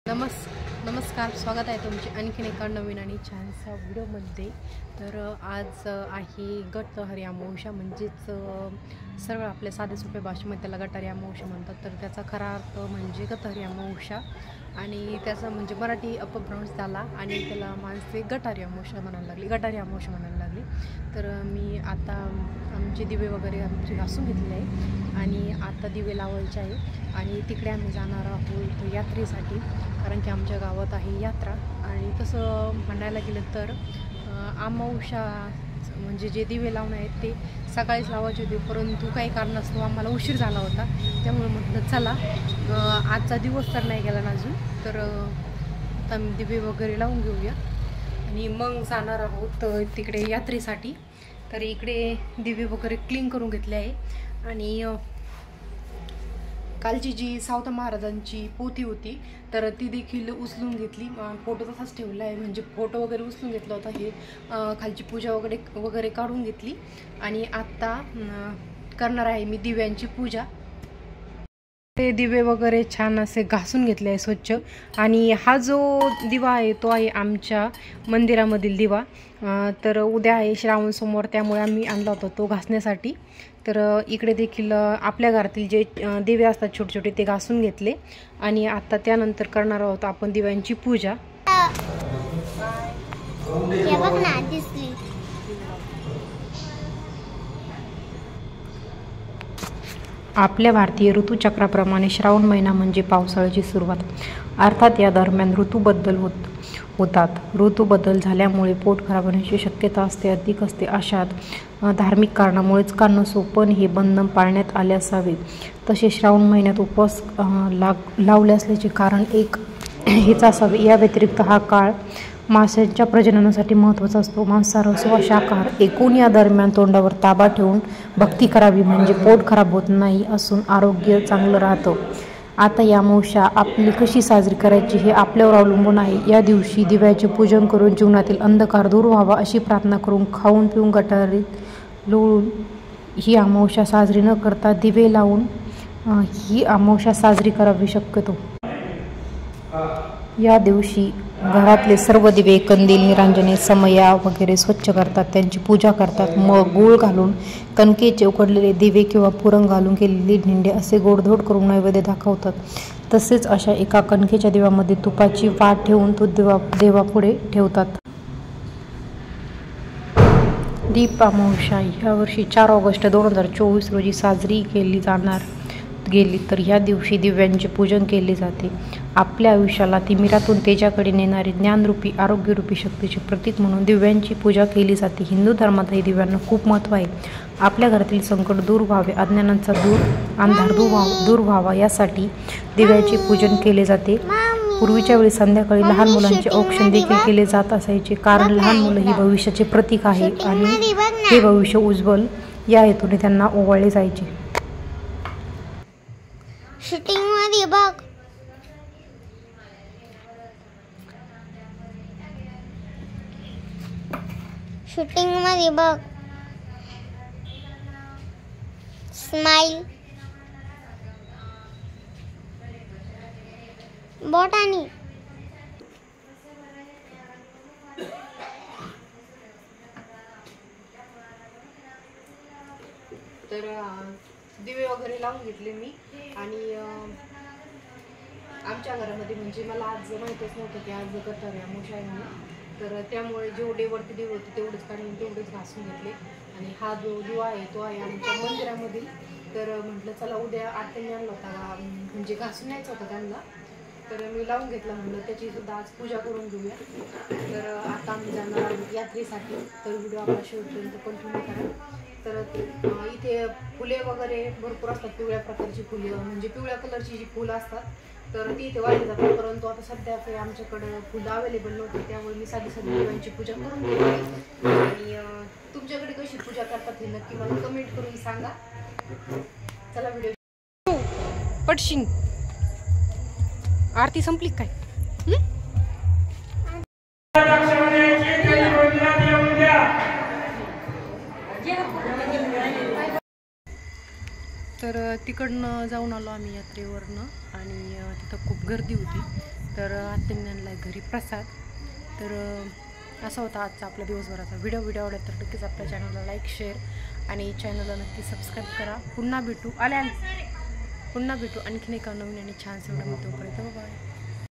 नमस्कार, स्वागत आहे तुमचे आणखीन एका नवीन आणि छानसा व्हिडिओमध्ये। तर आज आहे गटहरी अमावस्या, म्हणजेच सरळ आपल्या साध्या सोप्या भाषेमध्ये त्याला गटारी अमावस्या म्हणतात। तर त्याचा खरा अर्थ म्हणजे गटहरी अमावस्या आणि त्याचा म्हणजे मराठी अपभ्रंश झाला आणि त्याला माणसे गटारी अमावस्या म्हणायला लागली। तर मी आता आमचे दिवे वगैरे आमचे घासून घेतले आहे आणि आता दिवे लावायचे आहे आणि तिकडे आम्ही जाणार आहोत यात्रेसाठी, कारण की आमच्या गावात आहे यात्रा। आणि तसं म्हणायला गेलं तर अमावस्या म्हणजे जे दिवे लावणं आहेत ते सकाळीच लावायचे होते, परंतु काही कारणास्तव आम्हाला उशीर झाला होता, त्यामुळे म्हटलं चला आजचा दिवस तर नाही गेला ना अजून, तर आता दिवे वगैरे लावून घेऊया आणि मग जाणार आहोत तिकडे यात्रेसाठी। तर इकडे दिवे वगैरे क्लीन करून घेतले आहे आणि कालची जी सावता महाराजांची पोथी होती तर ती देखील उचलून घेतली। फोटो तसाच ठेवला आहे, म्हणजे फोटो वगैरे उचलून घेतला होता, हे खालची पूजा वगैरे काढून घेतली आणि आता करणार आहे मी दिव्यांची पूजा। ते दिवे वगैरे छान असे घासून घेतले आहे स्वच्छ। आणि हा जो दिवा आहे तो आहे आमच्या मंदिरामधील दिवा। तर उद्या आहे श्रावण सोमवार, त्यामुळे आम्ही आणला होता तो घासण्यासाठी। तर इकडे देखील आपल्या घरातील जे दिवे असतात छोटे छोटे ते घासून घेतले आणि आता त्यानंतर करणार आहोत आपण दिव्यांची पूजा। आपल्या भारतीय ऋतुचक्राप्रमाणे श्रावण महिना म्हणजे पावसाळ्याची सुरुवात, अर्थात या दरम्यान ऋतू बदल होतात। ऋतू बदल झाल्यामुळे पोट खराब होण्याची शक्यता अधिक असते। अशात धार्मिक कारणामुळेच का नसो पण हे बंधन पाळण्यात आले असावे। तसे श्रावण महिन्यात उपवास लावले असल्याचे कारण हेच असावे। या व्यतिरिक्त हा काळ माशांच्या प्रजननासाठी महत्त्वाचा असतो। मांसाहार असो वा शाकाहार एकूण या दरम्यान तोंडावर ताबा ठेवून भक्ती करावी, म्हणजे पोट खराब होत नाही असून आरोग्य चांगलं राहतं। आता या अमावस्या आपली कशी साजरी करायची हे आपल्यावर अवलंबून आहे। या दिवशी दिव्याचे पूजन करून जीवनातील अंधकार दूर व्हावा अशी प्रार्थना करून खाऊन पिऊन गटारीत लोळून ही अमावस्या साजरी न करता दिवे लावून ही अमावस्या साजरी करावी शक्यतो। या दिवशी घरातले सर्व दिवे, कंदील, निरांजने, समया वगैरे स्वच्छ करतात, त्यांची पूजा करतात। मग गूळ घालून कणकेचे उकडलेले दिवे किंवा पुरण घालून केलेली ढिंडे असे गोडधोड करून नैवेद्य दाखवतात। तसेच अशा एका कणकेच्या दिव्यामध्ये तुपाची वात ठेवून तो देवापुढे ठेवतात। दीप अमावस्या यावर्षी 4 ऑगस्ट 2024 रोजी साजरी केली गेली। तर ह्या दिवशी दिव्यांचे पूजन केले जाते। आपल्या आयुष्याला तिमिरातून तेजाकडे नेणारी ज्ञानरूपी आरोग्यरूपी शक्तीचे प्रतीक म्हणून दिव्यांची पूजा केली जाते। हिंदू धर्मातही दिव्यांना खूप महत्त्व आहे। आपल्या घरातील संकट दूर व्हावे, अज्ञानाचा अंधार दूर व्हावा यासाठी दिव्याचे पूजन केले जाते। पूर्वीच्या वेळी संध्याकाळी लहान मुलांचे औक्षण देखील केले जात असायचे, कारण लहान मुलं ही भविष्याचे प्रतीक आहे आणि हे भविष्य उज्ज्वल या हेतूने त्यांना ओवाळले जायचे। शूटिंग मध्ये बघ, शूटिंग मध्ये बघ, स्माइल बोटानी। तर दिवे वगैरे लावून घेतले मी आणि आमच्या घरामध्ये म्हणजे मला आज माहितीच नव्हतं की आज गटारी अमावस्या आहे म्हणून, तर त्यामुळे जेवढे वरती दिवे होते तेवढेच काढून तेवढेच घासून घेतले। आणि हा जो दिवा आहे तो आहे आमच्या मंदिरामधील। तर म्हटलं चला उद्या आत्याने आणला होता, म्हणजे घासून न्यायचा होता त्यांना, तर मी लावून घेतला, म्हणलं त्याची सुद्धा आज पूजा करून घेऊया। तर आता आम्ही जाणार आहोत यात्रेसाठी, तर व्हिडिओ आपला शेवटपर्यंत कंटिन्यू करा। तर इथे फुले वगैरे भरपूर असतात, पिवळ्या प्रकारची फुले, म्हणजे पिवळ्या कलरची जी फुलं असतात तर ती इथे वाढली जातात, परंतु आता सध्या काही आमच्याकडं फुलं अवेलेबल नव्हती, त्यामुळे मी साधी दिव्यांची पूजा करून घेतली। आणि तुमच्याकडे कशी पूजा करतात हे नक्की मला कमेंट करून सांगा। चला व्हिडिओ पटशिंग आरती संपली काय? तर तिकडनं जाऊन आलो आम्ही यात्रेवरनं आणि तिथं खूप गर्दी होती। तर आत्याने आणला घरी प्रसाद. तर असा होता आजचा आपला दिवसभराचा व्हिडिओ आवडला तर नक्कीच आपल्या चॅनलला लाईक शेअर आणि चॅनलला नक्की सबस्क्राईब करा. पुन्हा भेटू आणखीन एका नवीन आणि छानसं व्हिडिओ. तोपर्यंत बाय.